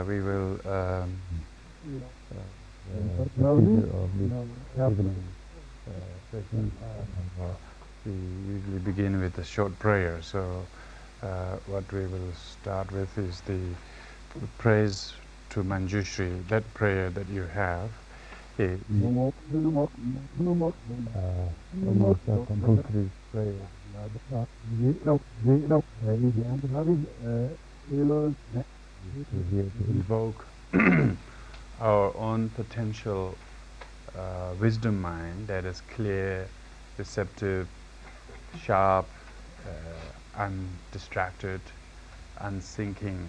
we will procedure of this evening session. We usually begin with a short prayer. So what we will start with is the praise to Manjushri. That prayer that you have is almost a compulsory prayer. We're here to invoke our own potential wisdom mind that is clear, receptive, sharp, undistracted, unthinking.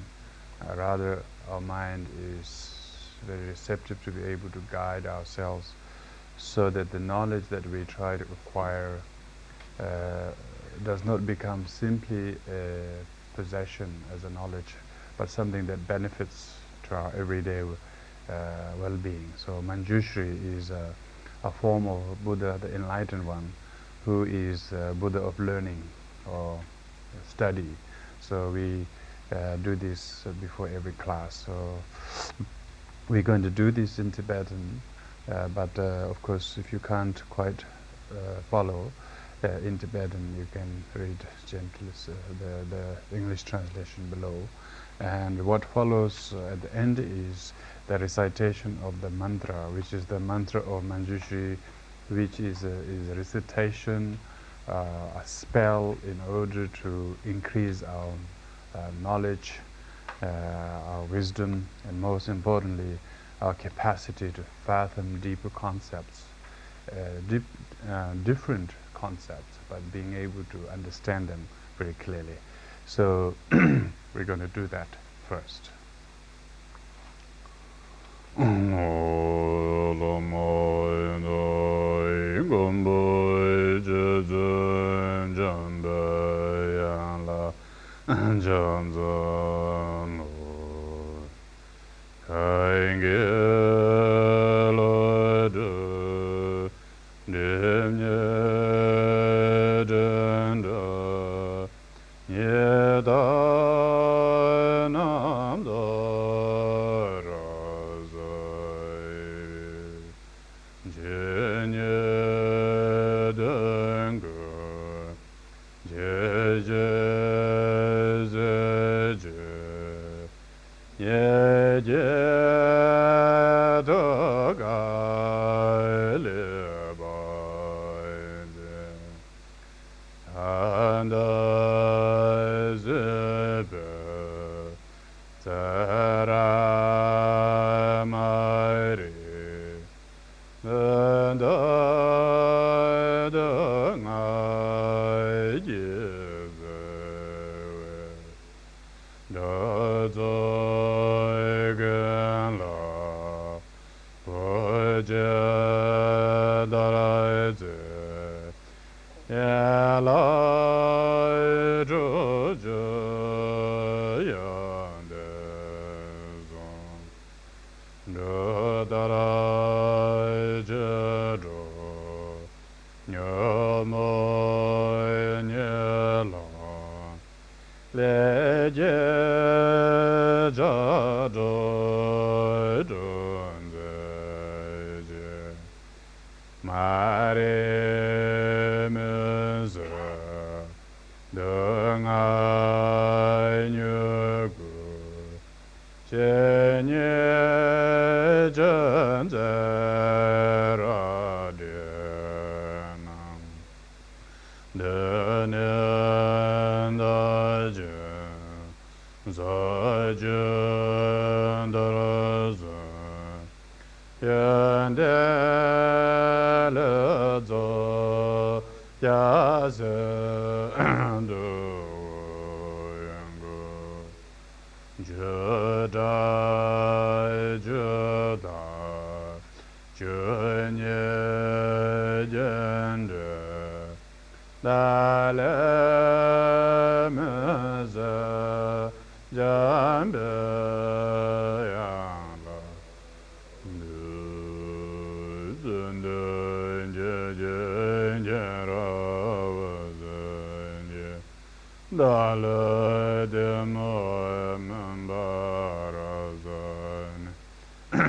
Rather, our mind is very receptive to be able to guide ourselves so that the knowledge that we try to acquire does not become simply a possession as a knowledge, but something that benefits to our everyday well-being. So Manjushri is a form of Buddha, the Enlightened One, who is Buddha of learning or study. So we do this before every class. So we're going to do this in Tibetan, but of course, if you can't quite follow in Tibetan, you can read gently the English translation below. And what follows at the end is the recitation of the mantra, which is the mantra of Manjushri, which is a recitation, a spell in order to increase our knowledge, our wisdom, and most importantly, our capacity to fathom deeper concepts, different concepts, but being able to understand them very clearly. So we're going to do that first.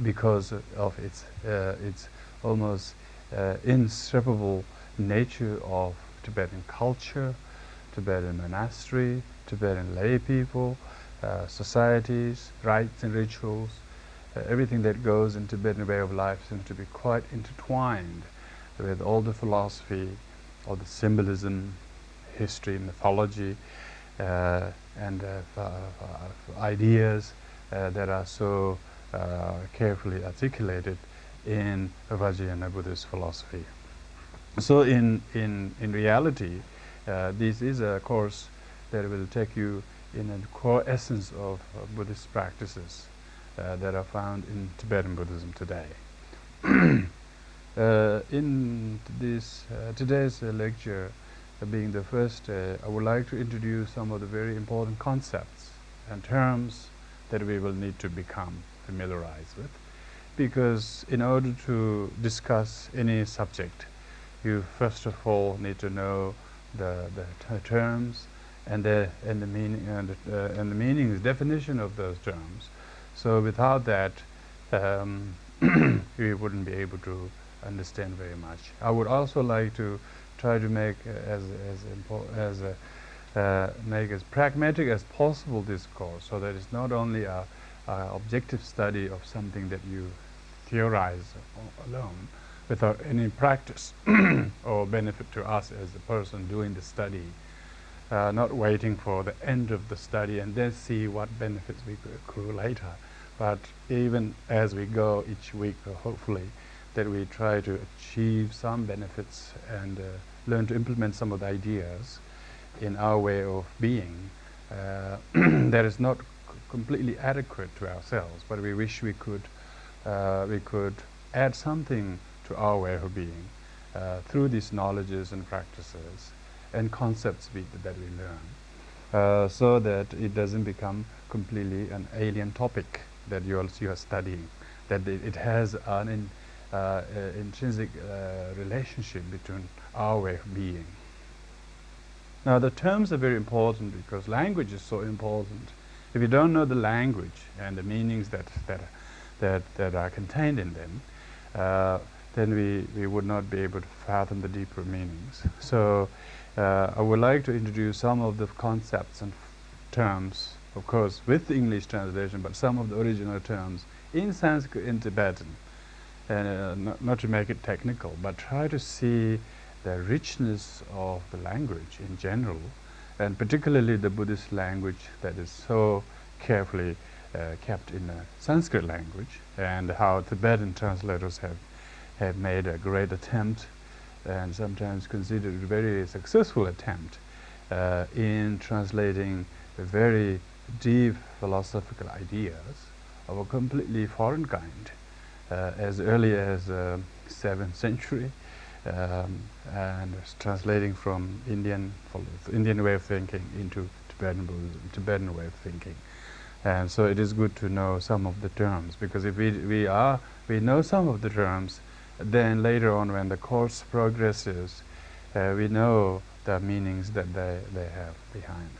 because of its almost inseparable nature of Tibetan culture, Tibetan monastery, Tibetan lay people, societies, rites and rituals. Everything that goes in Tibetan way of life seems to be quite intertwined with all the philosophy, all the symbolism, history, mythology, and ideas that are so carefully articulated in Vajrayana Buddhist philosophy. So in reality, this is a course that will take you in the core essence of Buddhist practices that are found in Tibetan Buddhism today. In this today's lecture, being the first, I would like to introduce some of the very important concepts and terms that we will need to become familiarized with, because in order to discuss any subject, you first of all need to know the terms and the meaning and the meanings, definition of those terms. So without that, we wouldn't be able to understand very much. I would also like to try to make make as pragmatic as possible this course, so that it's not only a objective study of something that you theorize alone without any practice or benefit to us as the person doing the study, not waiting for the end of the study and then see what benefits we could accrue later, but even as we go each week, hopefully, that we try to achieve some benefits and learn to implement some of the ideas in our way of being that is not completely adequate to ourselves, but we wish we could add something to our way of being through these knowledges and practices and concepts that we learn, so that it doesn't become completely an alien topic that you are studying, that it has an intrinsic relationship between our way of being. Now the terms are very important because language is so important. If you don't know the language and the meanings that are contained in them, then we would not be able to fathom the deeper meanings. So I would like to introduce some of the concepts and terms, of course with the English translation, but some of the original terms in Sanskrit and Tibetan, and not to make it technical, but try to see the richness of the language in general, and particularly the Buddhist language that is so carefully kept in the Sanskrit language, and how Tibetan translators have made a great attempt, and sometimes considered a very successful attempt in translating very deep philosophical ideas of a completely foreign kind, as early as 7th century, and translating from Indian way of thinking into Tibetan Buddhism, Tibetan way of thinking. And so it is good to know some of the terms, because if we know some of the terms, then later on when the course progresses, we know the meanings that they have behind.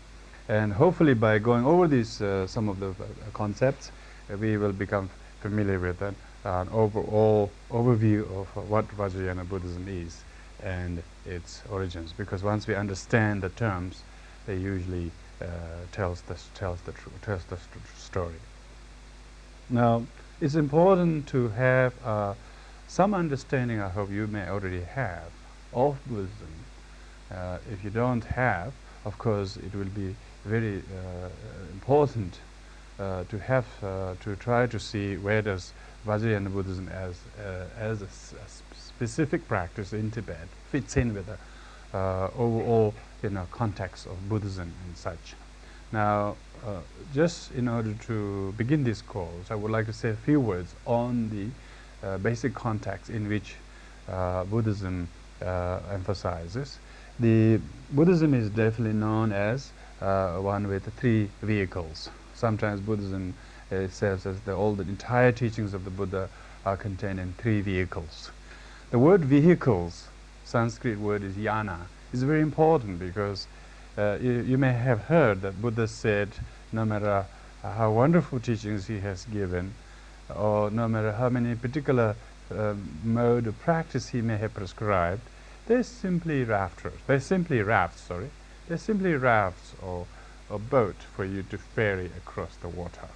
And hopefully by going over these some of the concepts, we will become familiar with an overall overview of what Vajrayana Buddhism is and its origins. Because once we understand the terms, they usually tells the story. Now, it's important to have some understanding, I hope you may already have, of Buddhism. If you don't have, of course, it will be very important to have to try to see where does Vajrayana Buddhism as a specific practice in Tibet fits in with the overall context of Buddhism and such. Now, just in order to begin this course, I would like to say a few words on the basic context in which Buddhism emphasizes. The Buddhism is definitely known as one with 3 vehicles. Sometimes Buddhism says as all the entire teachings of the Buddha are contained in 3 vehicles. The word vehicles, Sanskrit word is yana, is very important because you may have heard that Buddha said no matter how wonderful teachings he has given, or no matter how many particular mode of practice he may have prescribed, they're simply rafters. They're simply rafts, sorry. They're simply rafts or a boat for you to ferry across the water.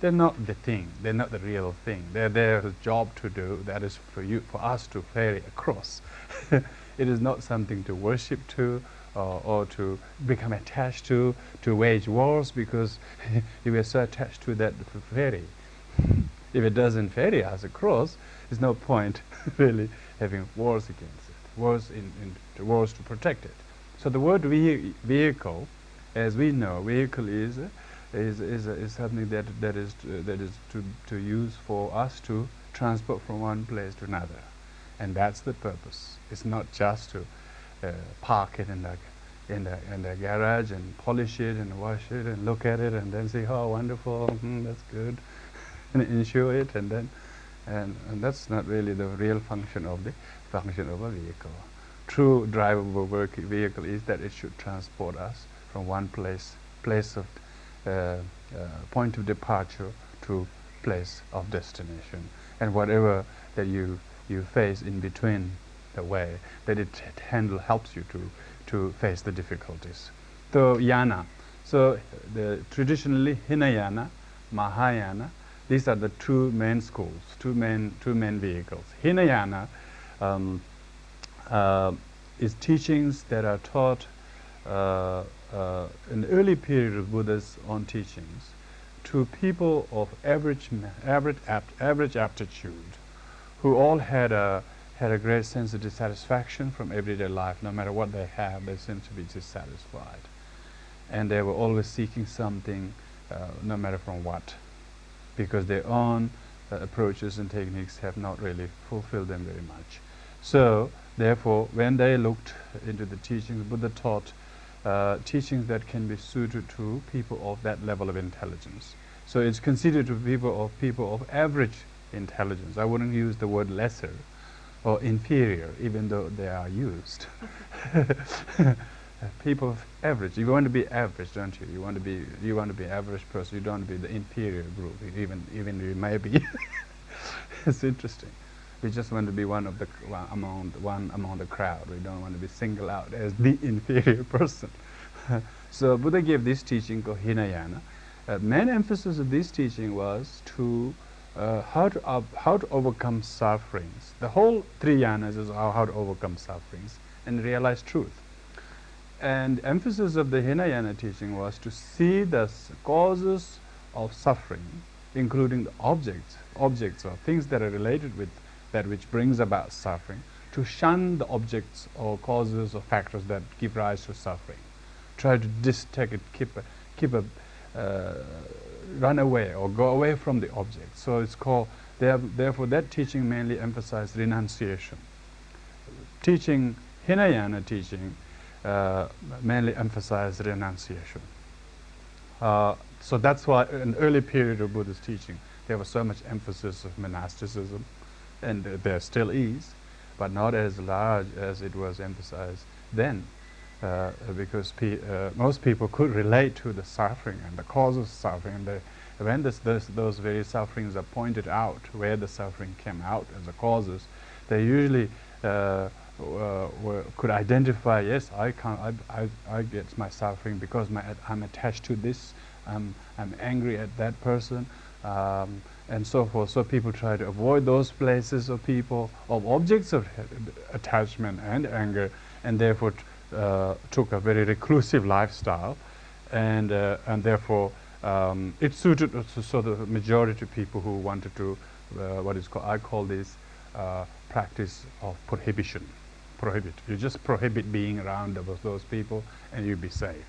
They're not the thing. They're not the real thing. There's a job to do that is for us to ferry across. It is not something to worship to, or to become attached to wage wars, because if we're so attached to that ferry, if it doesn't ferry us across, there's no point really having wars against it, wars to protect it. So the word vehicle, as we know, vehicle is something that is to use for us to transport from one place to another, and that's the purpose. It's not just to park it in the garage and polish it and wash it and look at it and then say, oh, wonderful, that's good, and insure it, and then and that's not really the real function of a vehicle. True drivable vehicle is that it should transport us from one place of point of departure to place of destination, and whatever that you face in between the way, that it helps you to face the difficulties. So yana, so traditionally Hinayana, Mahayana, these are the two main schools, two main vehicles. Hinayana is teachings that are taught in the early period of Buddha's own teachings to people of average aptitude, who all had a great sense of dissatisfaction from everyday life. No matter what they have, they seem to be dissatisfied, and they were always seeking something, no matter from what, because their own approaches and techniques have not really fulfilled them very much. So therefore, when they looked into the teachings, Buddha taught teachings that can be suited to people of that level of intelligence. So it's considered to people of average intelligence. I wouldn't use the word lesser or inferior, even though they are used. People of average. You want to be average, don't you? You want to be average person. You don't want to be the inferior group. Even you may be. It's interesting. We just want to be one among the crowd. We don't want to be singled out as the inferior person. So Buddha gave this teaching called Hinayana. Main emphasis of this teaching was to how to overcome sufferings. The whole three yanas is how to overcome sufferings and realize truth. And emphasis of the Hinayana teaching was to see the causes of suffering, including the objects or things that are related with that which brings about suffering, to shun the objects or causes or factors that give rise to suffering. Try to take it, run away or go away from the object. So it's called, therefore that teaching mainly emphasized renunciation. Hinayana teaching mainly emphasized renunciation. So that's why in the early period of Buddha's teaching, there was so much emphasis of monasticism, and there still is, but not as large as it was emphasized then, because most people could relate to the suffering and the cause of suffering. And when those very sufferings are pointed out, where the suffering came out as the causes, they usually could identify, yes, I get my suffering because I'm attached to this, I'm angry at that person, and so forth. So people try to avoid those places of people, of objects of attachment and anger, and therefore took a very reclusive lifestyle, and therefore it suited so the majority of people who wanted to I call this practice of prohibition. You just prohibit being around those people, and you'll be safe.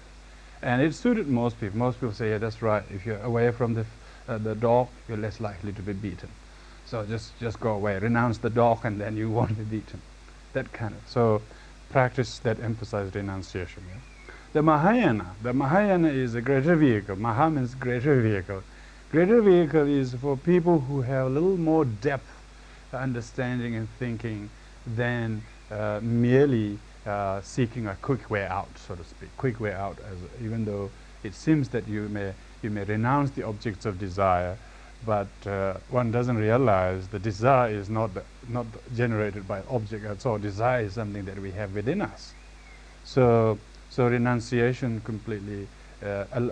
And it suited most people. Most people say, yeah, that's right. If you're away from the dog, you're less likely to be beaten. So just go away, renounce the dog, and then you won't be beaten. That kind of, so practice that emphasized renunciation. Yeah? The Mahayana is a greater vehicle. Maha means greater vehicle. Greater vehicle is for people who have a little more depth, understanding and thinking than merely seeking a quick way out, so to speak. Quick way out, even though it seems that you may renounce the objects of desire, but one doesn't realize the desire is not generated by object at all. Desire is something that we have within us. So, so renunciation completely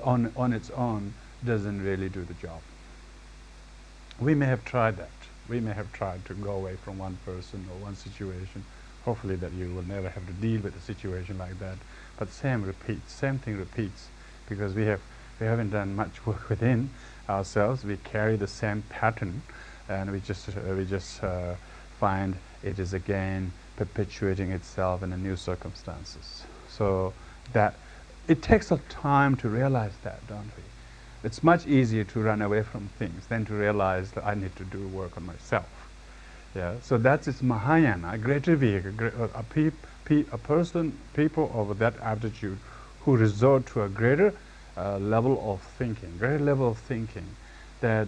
on its own doesn't really do the job. We may have tried that. We may have tried to go away from one person or one situation. Hopefully that you will never have to deal with a situation like that. But same thing repeats, because we haven't done much work within ourselves. We carry the same pattern, and we just find it is again perpetuating itself in a new circumstances. So that it takes a time to realize that, don't we? It's much easier to run away from things than to realize that I need to do work on myself. Yeah. So that's its Mahayana, a greater vehicle, people of that attitude who resort to a greater level of thinking, that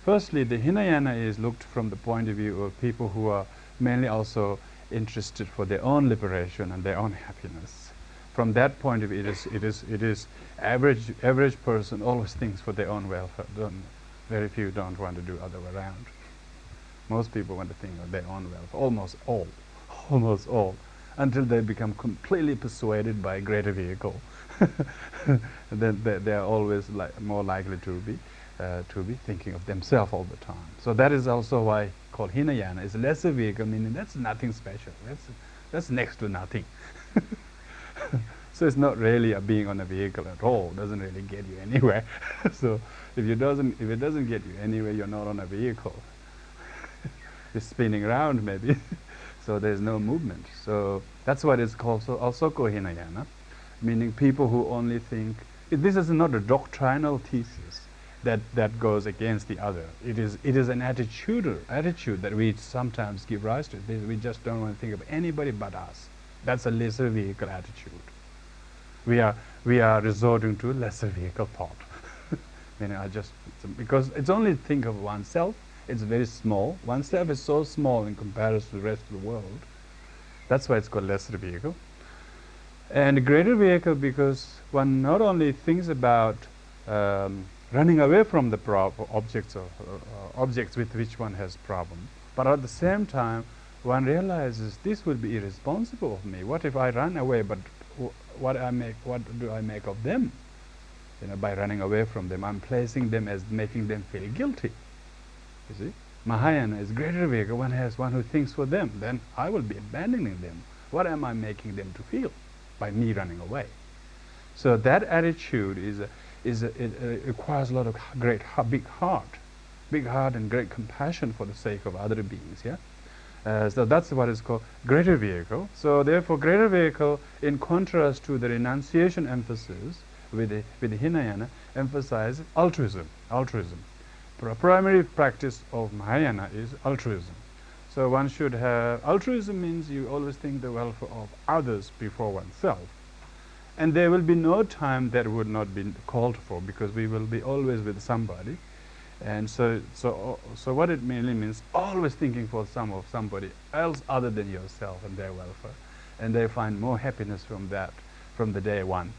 firstly the Hinayana is looked from the point of view of people who are mainly also interested for their own liberation and their own happiness. From that point of view, it is average person always thinks for their own welfare. Very few don't want to do other way around. Most people want to think of their own welfare. Almost all, until they become completely persuaded by a greater vehicle. Then they are always more likely to be thinking of themselves all the time. So that is also why called Hinayana. It's a lesser vehicle, meaning that's nothing special. That's next to nothing. So it's not really a being on a vehicle at all. It doesn't really get you anywhere. So if it doesn't get you anywhere, you're not on a vehicle. You're spinning around maybe. So there's no movement. So that's what it's called. So also called Hinayana, meaning people who only think. This is not a doctrinal thesis that goes against the other. It is an attitude that we sometimes give rise to. We just don't want to think of anybody but us. That's a lesser vehicle attitude. We are resorting to lesser vehicle thought. Because it's only think of oneself. It's very small. Oneself is so small in comparison to the rest of the world. That's why it's called lesser vehicle. And greater vehicle because one not only thinks about running away from the objects with which one has problem, but at the same time one realizes this would be irresponsible of me. What if I run away, but what do I make of them? By running away from them, I'm placing them as making them feel guilty. You see, Mahayana is greater vehicle. One has one who thinks for them. Then I will be abandoning them. What am I making them to feel by me running away? So that attitude it requires a lot of big heart and great compassion for the sake of other beings. Yeah. So that's what is called greater vehicle. So therefore, greater vehicle, in contrast to the renunciation emphasis with the Hinayana, emphasizes altruism. A primary practice of Mahayana is altruism. So one should have altruism means you always think the welfare of others before oneself. And there will be no time that would not be called for, because we will be always with somebody. And so what it mainly means, always thinking for somebody else other than yourself and their welfare. And they find more happiness from that, from the day one.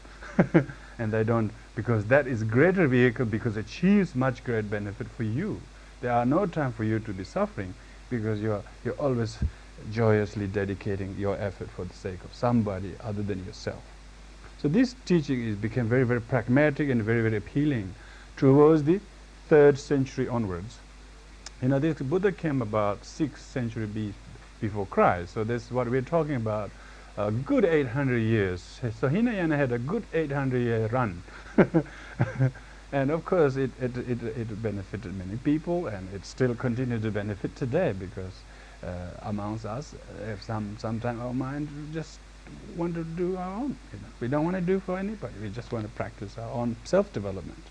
And they don't, because that is greater vehicle, because it achieves much great benefit for you. There are no time for you to be suffering, because you're always joyously dedicating your effort for the sake of somebody other than yourself. So this teaching became very, very pragmatic and very, very appealing towards the 3rd century onwards. This Buddha came about 6th century before Christ. So this is what we're talking about, a good 800 years. So Hinayana had a good 800-year run. And of course it benefited many people, and it still continues to benefit today, because amongst us, if sometimes our mind just want to do our own. We don't want to do for anybody. We just want to practice our own self-development.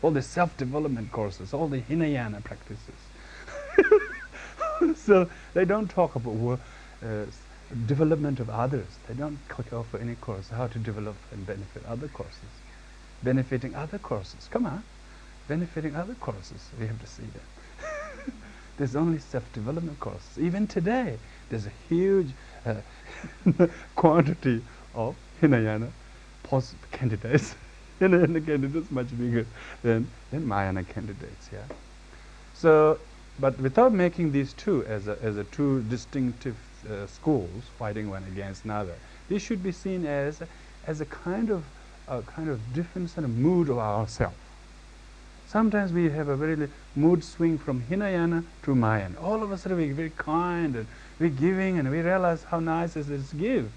All the self-development courses, all the Hinayana practices. So they don't talk about development of others. They don't offer any course how to develop and benefit other courses. Benefiting other courses. Come on. Benefiting other courses. We have to see that. There's only self-development courses. Even today, there's a huge quantity of Hinayana candidates. Hinayana candidates much bigger than Mahayana candidates. Yeah. So, but without making these two as a two distinctive schools fighting one against another, this should be seen as a kind of different sort of mood of ourselves. Sometimes we have a very mood swing from Hinayana to Mahayana. All of a sudden we're very kind and we're giving and we realize how nice it is to give.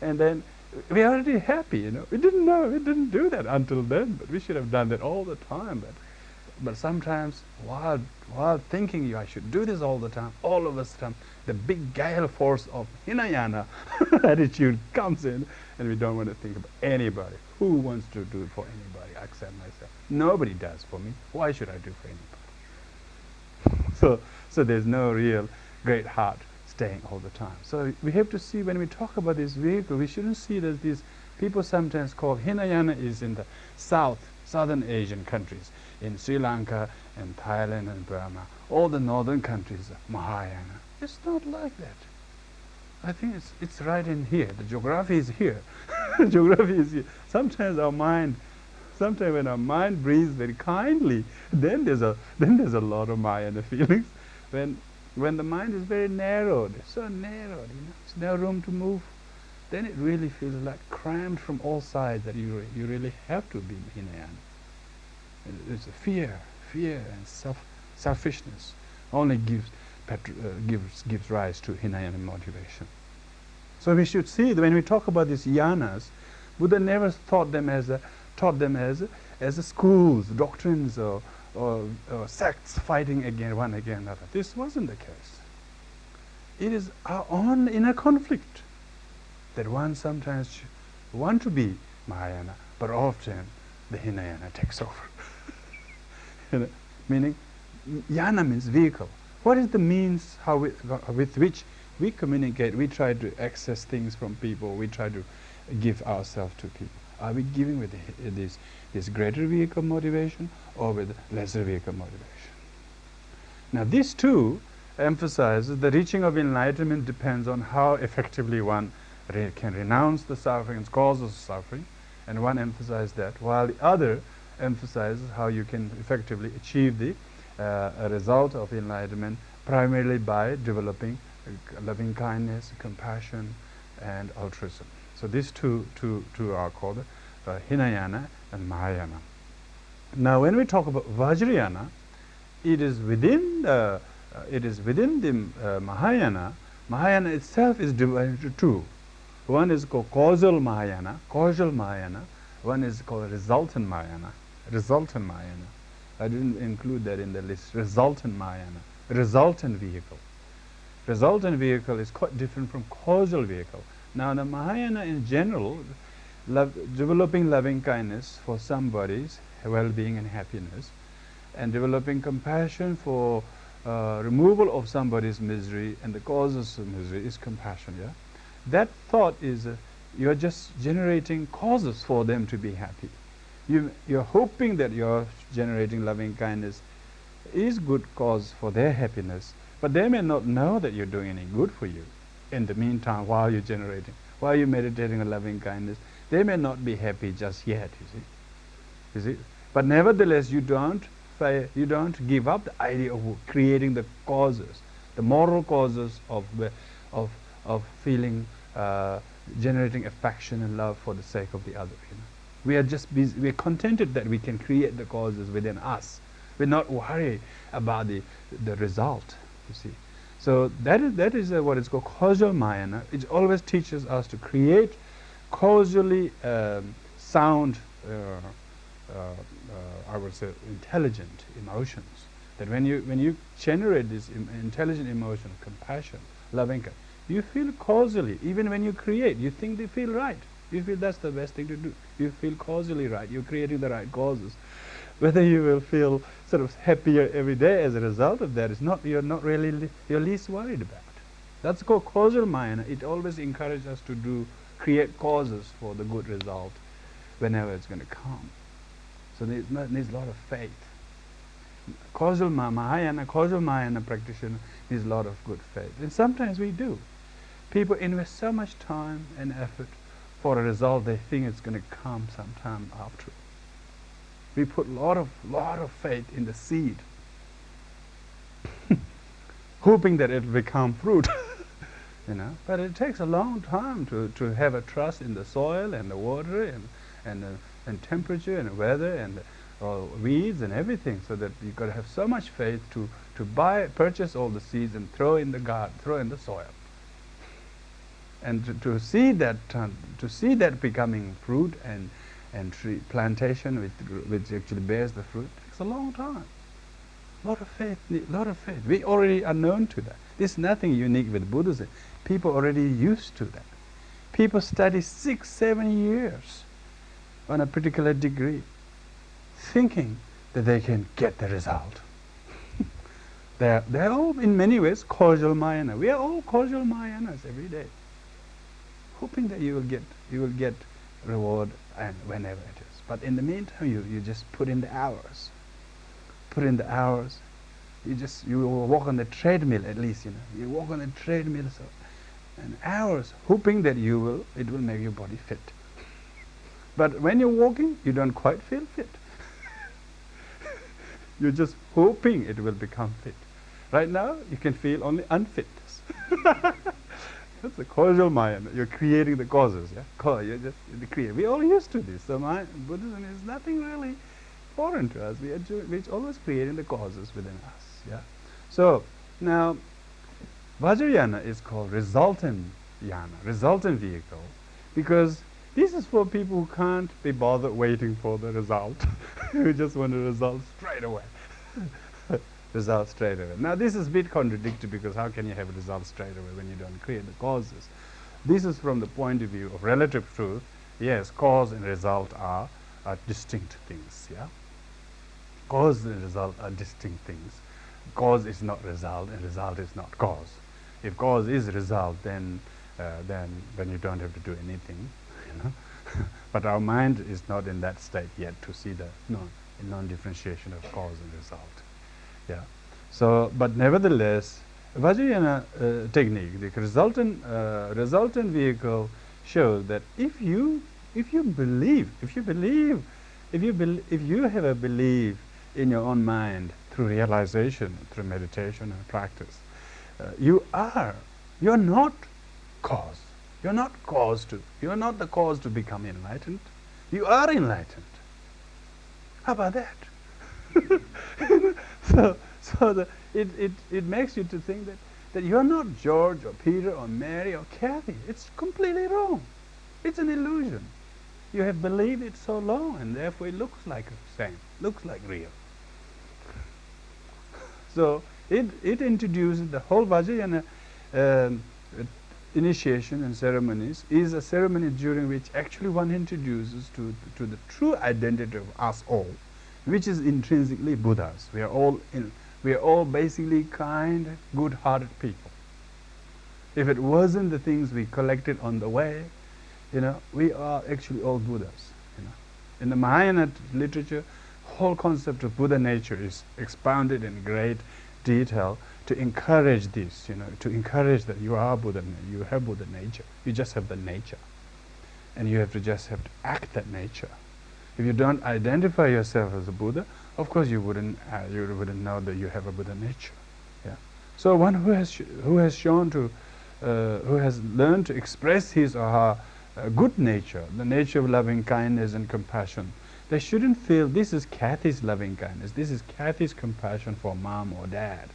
And then we're already happy, you know. We didn't know, we didn't do that until then, but we should have done that all the time. But sometimes while thinking I should do this all the time, all of a sudden the big gale force of Hinayana attitude comes in and we don't want to think about anybody. Who wants to do it for anybody except myself? Nobody does for me. Why should I do for anybody? So there's no real great heart staying all the time. So we have to see, when we talk about this vehicle, we shouldn't see that these people sometimes call Hinayana is in the southern Asian countries, in Sri Lanka and Thailand and Burma, all the northern countries are Mahayana. It's not like that. I think it's right in here. The geography is here. Geography is here. Sometimes when our mind breathes very kindly, then there's a lot of Mahayana feelings. When the mind is very narrowed, it's so narrowed, you know, there's no room to move, then it really feels like crammed from all sides that you really have to be Hinayana. It's a fear and selfishness only gives rise to Hinayana motivation. So we should see that when we talk about these yanas, Buddha never taught them as schools, doctrines, or sects fighting one against another. This wasn't the case. It is our own inner conflict that one sometimes want to be Mahayana, but often the Hinayana takes over. You know, meaning, yana means vehicle. What is the means with which we communicate? We try to access things from people. We try to give ourselves to people. Are we giving with this greater vehicle motivation or with lesser vehicle motivation? Now, these two emphasizes the reaching of enlightenment depends on how effectively one can renounce the suffering and causes of suffering, and one emphasizes that, while the other emphasizes how you can effectively achieve the a result of enlightenment primarily by developing loving kindness, compassion, and altruism. So these two are called Hinayana and Mahayana. Now, when we talk about Vajrayana, it is within the Mahayana. Mahayana itself is divided into two. One is called causal Mahayana. One is called resultant Mahayana. I didn't include that in the list. Resultant Mahayana, resultant vehicle. Resultant vehicle is quite different from causal vehicle. Now, the Mahayana in general, developing loving kindness for somebody's well-being and happiness, and developing compassion for removal of somebody's misery and the causes of misery is compassion. Yeah, that thought is you are just generating causes for them to be happy. You're hoping that you're generating loving kindness is good cause for their happiness, but they may not know that you're doing any good for you. In the meantime, while you're meditating on loving kindness, they may not be happy just yet. You see. But nevertheless, you don't give up the idea of creating the causes, the moral causes of feeling, generating affection and love for the sake of the other. You know, we are just busy. We are contented that we can create the causes within us. We're not worried about the result. You see, so that is what is called causal Mahayana. It always teaches us to create causally sound. I would say intelligent emotions. That when you generate this intelligent emotion, compassion, loving, you feel causally. Even when you create, you think they feel right. You feel that's the best thing to do. You feel causally right. You're creating the right causes. Whether you will feel sort of happier every day as a result of that is not. You're not really. You're least worried about. That's called causal Mahayana. It always encourages us to create causes for the good result, whenever it's going to come. So needs a lot of faith. Causal Mahayana practitioner needs a lot of good faith. And sometimes we do. People invest so much time and effort for a result they think it's going to come sometime after. We put a lot of faith in the seed. hoping that it will become fruit. But it takes a long time to have a trust in the soil and the water and temperature and weather and weeds and everything, so that you've got to have so much faith to purchase all the seeds and throw in the garden, throw in the soil. And to see that becoming fruit and tree plantation which actually bears the fruit takes a long time. Lot of faith. We already are known to that. There's nothing unique with Buddhism. People already used to that. People study 6-7 years on a particular degree, thinking that they can get the result. They're all in many ways causal Mahayana. We are all causal Mahayanas every day, hoping that you will get reward and whenever it is. But in the meantime, you just put in the hours. You walk on the treadmill at least. You walk on the treadmill and hours, hoping that it will make your body fit. But when you're walking, you don't quite feel fit. You're just hoping it will become fit. Right now, you can feel only unfitness. That's the causal mind. You're creating the causes. Yeah, you're just creating. We're all used to this. So Buddhism is nothing really foreign to us. We're always creating the causes within us. Yeah. So now, Vajrayana is called resultant yana, resultant vehicle, because this is for people who can't be bothered waiting for the result, who just want a result straight away. Result straight away. Now this is a bit contradictory, because how can you have a result straight away when you don't create the causes? This is from the point of view of relative truth. Yes, cause and result are distinct things. Yeah, cause and result are distinct things. Cause is not result, and result is not cause. If cause is result, then you don't have to do anything. But our mind is not in that state yet to see the non-differentiation of cause and result. Yeah. So, but nevertheless, Vajrayana technique, the resultant vehicle, shows that if you have a belief in your own mind through realization, through meditation and practice, you're not cause. You're not the cause to become enlightened. You are enlightened. How about that? It makes you to think that you're not George or Peter or Mary or Kathy. It's completely wrong. It's an illusion. You have believed it so long, and therefore it looks like the same, looks like real. So it introduces the whole Vajrayana initiation and ceremonies is a ceremony during which actually one introduces to the true identity of us all, which is intrinsically Buddhas. We are all basically kind, good-hearted people. If it wasn't the things we collected on the way, we are actually all Buddhas. In the Mahayana literature, whole concept of Buddha nature is expounded in great detail to encourage this, to encourage that you are Buddha, you have Buddha nature. You just have the nature, and you just have to act that nature. If you don't identify yourself as a Buddha, of course you wouldn't know that you have a Buddha nature. Yeah. So one who has learned to express his or her good nature, the nature of loving kindness and compassion, they shouldn't feel this is Kathy's loving kindness, this is Kathy's compassion for mom or dad.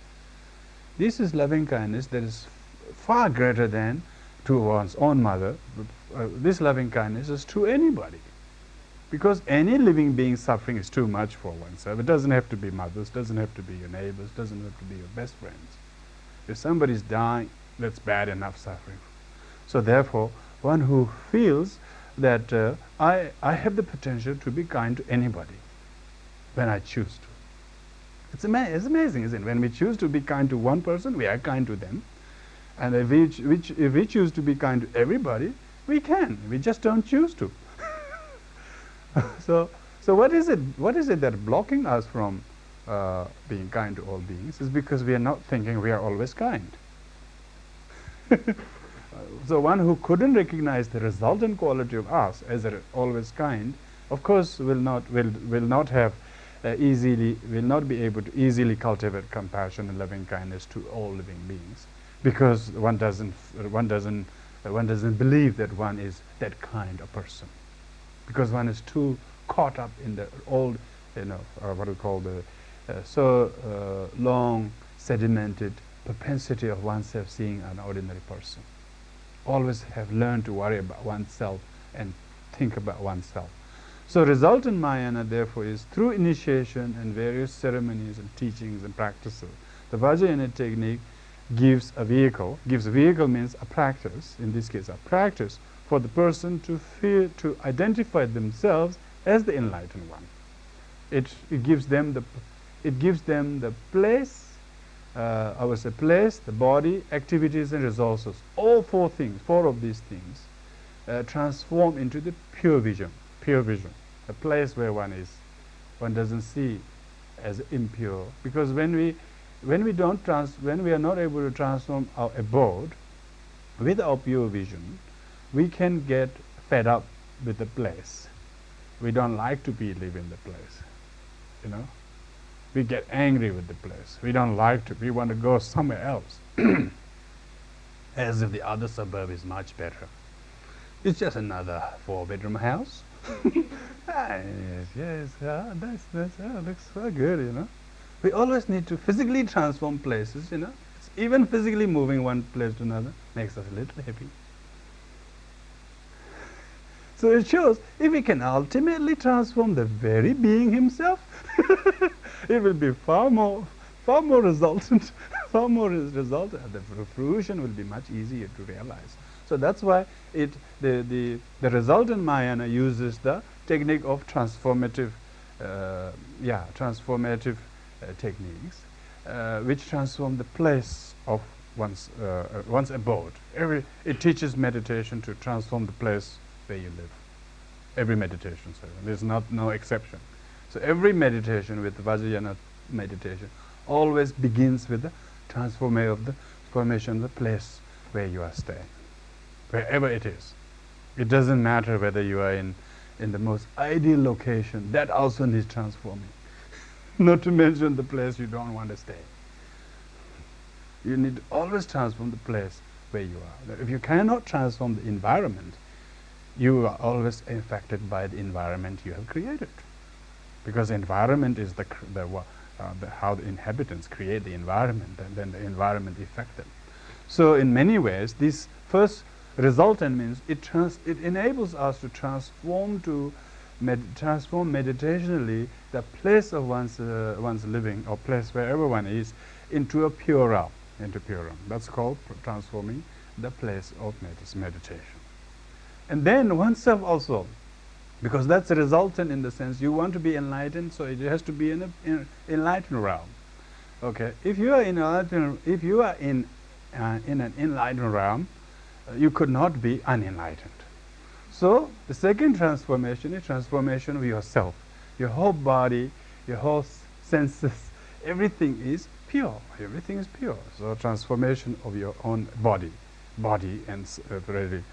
This is loving kindness that is far greater than to one's own mother. This loving kindness is to anybody. Because any living being suffering is too much for oneself. It doesn't have to be mothers, doesn't have to be your neighbors, doesn't have to be your best friends. If somebody's dying, that's bad enough suffering. So therefore, one who feels that I have the potential to be kind to anybody when I choose to. It's amazing, isn't it? When we choose to be kind to one person, we are kind to them. And if we choose to be kind to everybody, we can. We just don't choose to. So what is it that blocking us from being kind to all beings is because we are not thinking we are always kind. So one who couldn't recognize the resultant quality of us as always kind, of course will not have will not be able to easily cultivate compassion and loving kindness to all living beings, because one doesn't believe that one is that kind of person, because one is too caught up in the old, what we call the long sedimented propensity of oneself seeing an ordinary person. Always have learned to worry about oneself and think about oneself. So resultant Mahayana, therefore, is through initiation and various ceremonies and teachings and practices. The Vajrayana technique gives a vehicle. Gives a vehicle means a practice, in this case a practice, for the person to identify themselves as the enlightened one. It gives them the place, I would say place, the body, activities and resources. All four of these things transform into the pure vision, a place where one doesn't see as impure. Because when we are not able to transform our abode with our pure vision, we can get fed up with the place. We don't like to live in the place, We get angry with the place. We don't like to. We want to go somewhere else, as if the other suburb is much better. It's just another 4-bedroom house. Yes, looks so good, We always need to physically transform places, Even physically moving one place to another makes us a little happy. So it shows if we can ultimately transform the very being himself, it will be far more resultant, The fruition will be much easier to realize. So that's why the resultant Mahayana uses the technique of transformative techniques, which transform the place of one's abode. It teaches meditation to transform the place where you live. Every meditation, sir. There's no exception. So every meditation with Vajrayana meditation always begins with the transformation of the place where you are staying, wherever it is. It doesn't matter whether you are in the most ideal location. That also needs transforming. Not to mention the place you don't want to stay. You need to always transform the place where you are. If you cannot transform the environment, you are always affected by the environment you have created, because environment is how the inhabitants create the environment, and then the environment affects them. So in many ways, this first resultant means it enables us to transform meditationally the place of one's living, or place wherever one is, into a pure realm, That's called transforming the place of meditation. And then oneself also, because that's a resultant in the sense you want to be enlightened, so it has to be in an enlightened realm. Okay, if you are in an enlightened realm, you could not be unenlightened. So the second transformation is transformation of yourself. Your whole body, your whole senses, everything is pure. Everything is pure. So transformation of your own body, and really,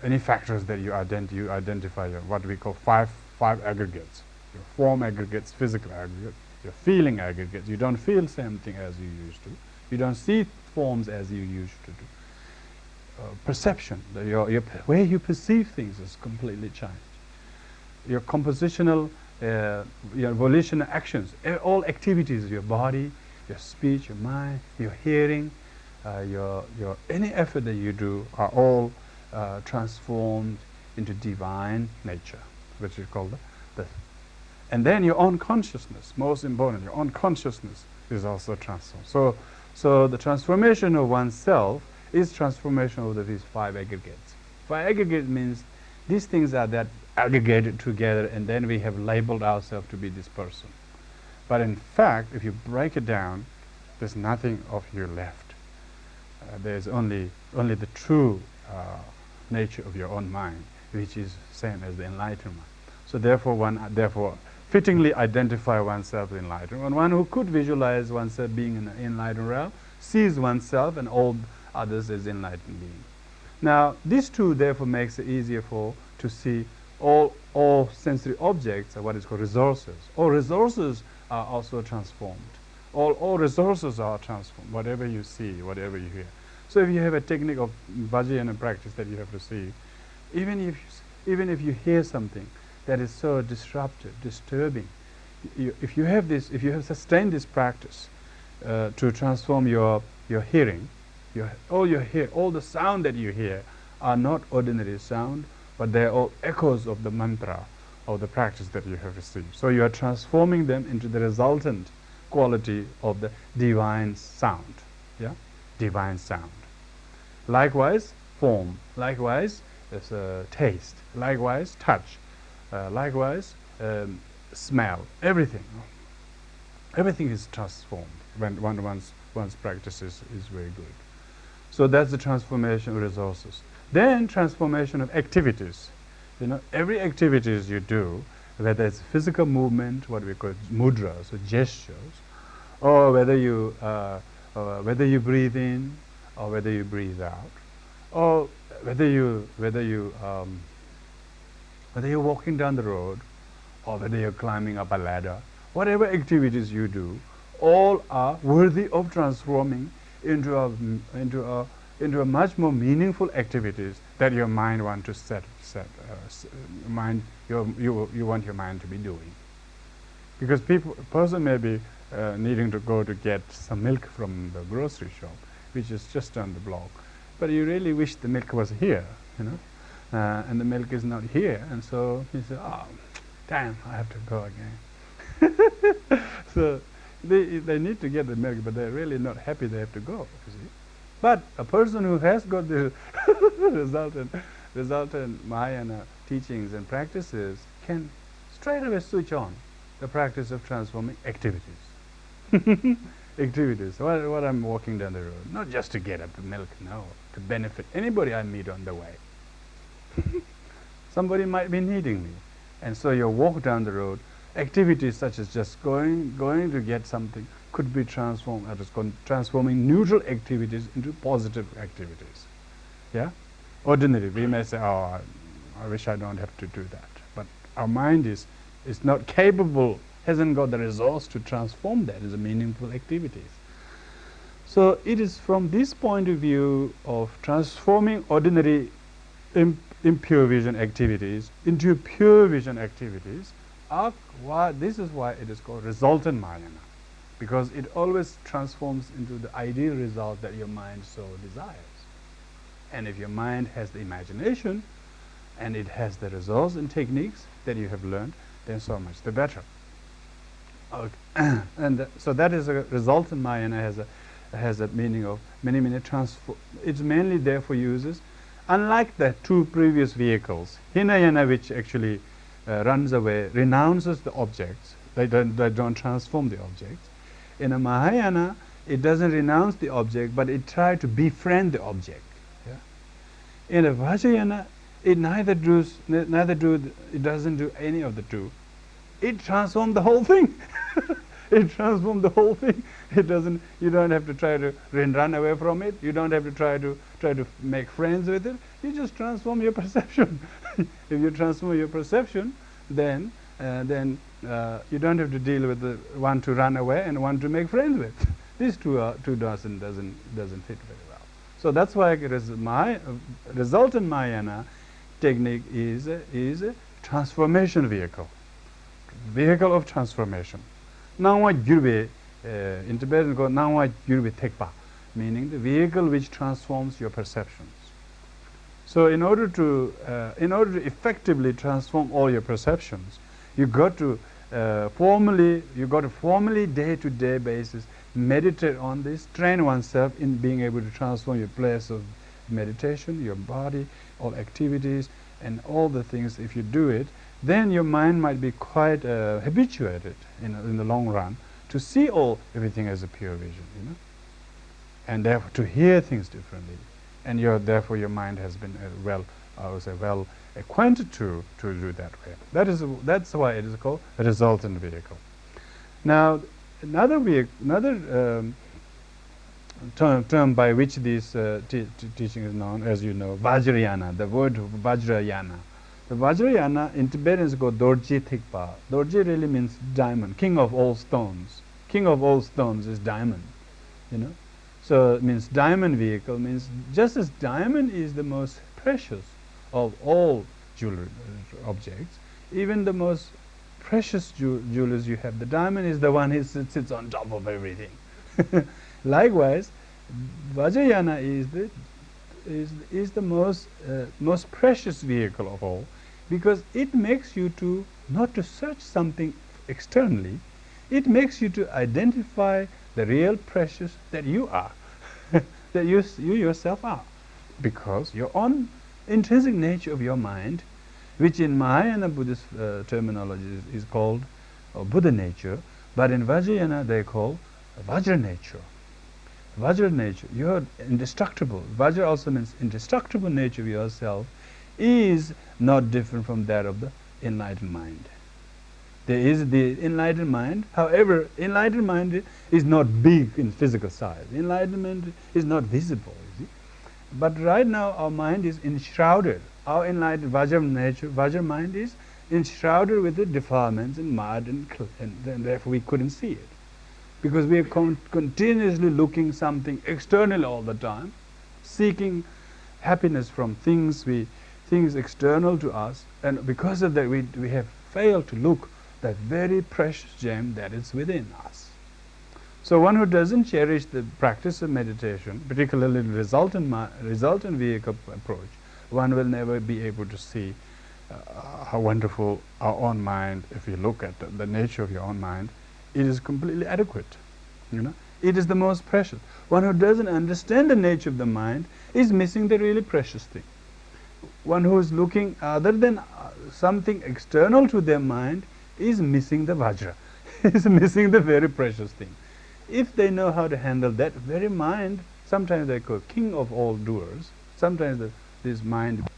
any factors that you identify, what we call five aggregates. Your form aggregates, physical aggregates, your feeling aggregates. You don't feel same thing as you used to. You don't see forms as you used to do. Perception, your way you perceive things is completely changed. Your compositional, your volitional actions, all activities of your body, your speech, your mind, your hearing, your any effort that you do are all transformed into divine nature, which is called the. And then your own consciousness, most important, your own consciousness is also transformed. So the transformation of oneself is transformation of these 5 aggregates. 5 aggregates means these things are that aggregated together, and then we have labeled ourselves to be this person. But in fact, if you break it down, there's nothing of you left. There's only the true nature of your own mind, which is same as the enlightened mind. So therefore fittingly identify oneself as enlightened. And one who could visualize oneself being in an enlightened realm sees oneself and all others as enlightened beings. Now, these two therefore makes it easier to see all sensory objects are what is called resources. All resources are also transformed. All resources are transformed, whatever you see, whatever you hear. So if you have a technique of Vajrayana practice that you have to see, even if you hear something that is so disruptive, disturbing, if you have sustained this practice to transform your hearing, all the sound that you hear are not ordinary sound, but they are all echoes of the mantra of the practice that you have received. So you are transforming them into the resultant quality of the divine sound. Yeah, divine sound. Likewise, form. Likewise, taste. Likewise, touch. Likewise, smell. Everything. Everything is transformed when one's practice is very good. So that's the transformation of resources. Then transformation of activities. Every activities you do, whether it's physical movement, what we call mudras or gestures, or whether you breathe in or whether you breathe out, or whether you're walking down the road, or whether you're climbing up a ladder, whatever activities you do, all are worthy of transforming into a much more meaningful activities that your mind want to you want your mind to be doing. Because a person may be needing to go to get some milk from the grocery shop, which is just down the block, but you really wish the milk was here, and the milk is not here, and so you say, "Oh, damn, I have to go again." So they need to get the milk, but they're really not happy they have to go. You see, but a person who has got the resultant Mahayana teachings and practices can straight away switch on the practice of transforming activities. Activities. What I'm walking down the road, not just to get up the milk, no, to benefit anybody I meet on the way. Somebody might be needing me, and so your walk down the road, activities such as just going to get something could be transformed. That is called transforming neutral activities into positive activities. Yeah, ordinary we may say, "Oh, I wish I don't have to do that," but our mind is not capable, hasn't got the resource to transform that into meaningful activities. So it is from this point of view of transforming ordinary impure vision activities into pure vision activities, this is why it is called resultant Mahayana, because it always transforms into the ideal result that your mind so desires. And if your mind has the imagination and it has the resource and techniques that you have learned, then so much the better. Okay. And so that is a resultant Mahayana has a meaning of many transform. It's mainly there for users. Unlike the two previous vehicles, Hinayana, which actually runs away, renounces the objects. They don't transform the objects. In a Mahayana, it doesn't renounce the object, but it tries to befriend the object. Yeah? In a Vajrayana, it doesn't do any of the two. It transforms the whole thing. It transforms the whole thing. It doesn't. You don't have to try to run away from it. You don't have to try to make friends with it. You just transform your perception. If you transform your perception, then you don't have to deal with the one to run away and one to make friends with. These two doesn't fit very well. So that's why resultant Mahayana technique is a transformation vehicle of transformation. Nangwa gyurbe, in Tibetan called Nangwa gyurbe tekpa, meaning the vehicle which transforms your perceptions. So in order to effectively transform all your perceptions, you got to formally day-to-day basis meditate on this, train oneself in being able to transform your place of meditation, your body, all activities, and all the things. If you do it, then your mind might be quite habituated in the long run to see everything as a pure vision, and therefore to hear things differently, and therefore your mind has been well acquainted to do that way. That's why it is called a resultant vehicle. Now, another term by which this teaching is known, as you know, Vajrayana. The word Vajrayana The Vajrayana in Tibetan is called Dorje Thikpa. Dorje really means diamond, king of all stones. King of all stones is diamond, you know. So it means diamond vehicle means just as diamond is the most precious of all jewelry objects, even the most precious jewelers you have, the diamond is the one who sits on top of everything. Likewise, Vajrayana is the most precious vehicle of all, because it makes you to not to search something externally, it makes you to identify the real precious that you are, that you yourself are, because your own intrinsic nature of your mind, which in Mahayana Buddhist terminology is called Buddha nature, but in Vajrayana they call Vajra nature. Vajra nature, you're indestructible. Vajra also means indestructible nature of yourself is not different from that of the enlightened mind. There is the enlightened mind, however, enlightened mind is not big in physical size. Enlightenment is not visible, you see. But right now our mind is enshrouded. Our enlightened Vajra nature, Vajra mind is enshrouded with the defilements and mud and therefore we couldn't see it. Because we are continuously looking something external all the time, seeking happiness from things external to us, and because of that we have failed to look that very precious gem that is within us. So one who doesn't cherish the practice of meditation, particularly the resultant vehicle approach, one will never be able to see how wonderful our own mind, if you look at the nature of your own mind, it is completely adequate, you know. It is the most precious. One who doesn't understand the nature of the mind is missing the really precious thing. One who is looking other than something external to their mind is missing the Vajra, is missing the very precious thing. If they know how to handle that very mind, sometimes they call king of all doers, sometimes this mind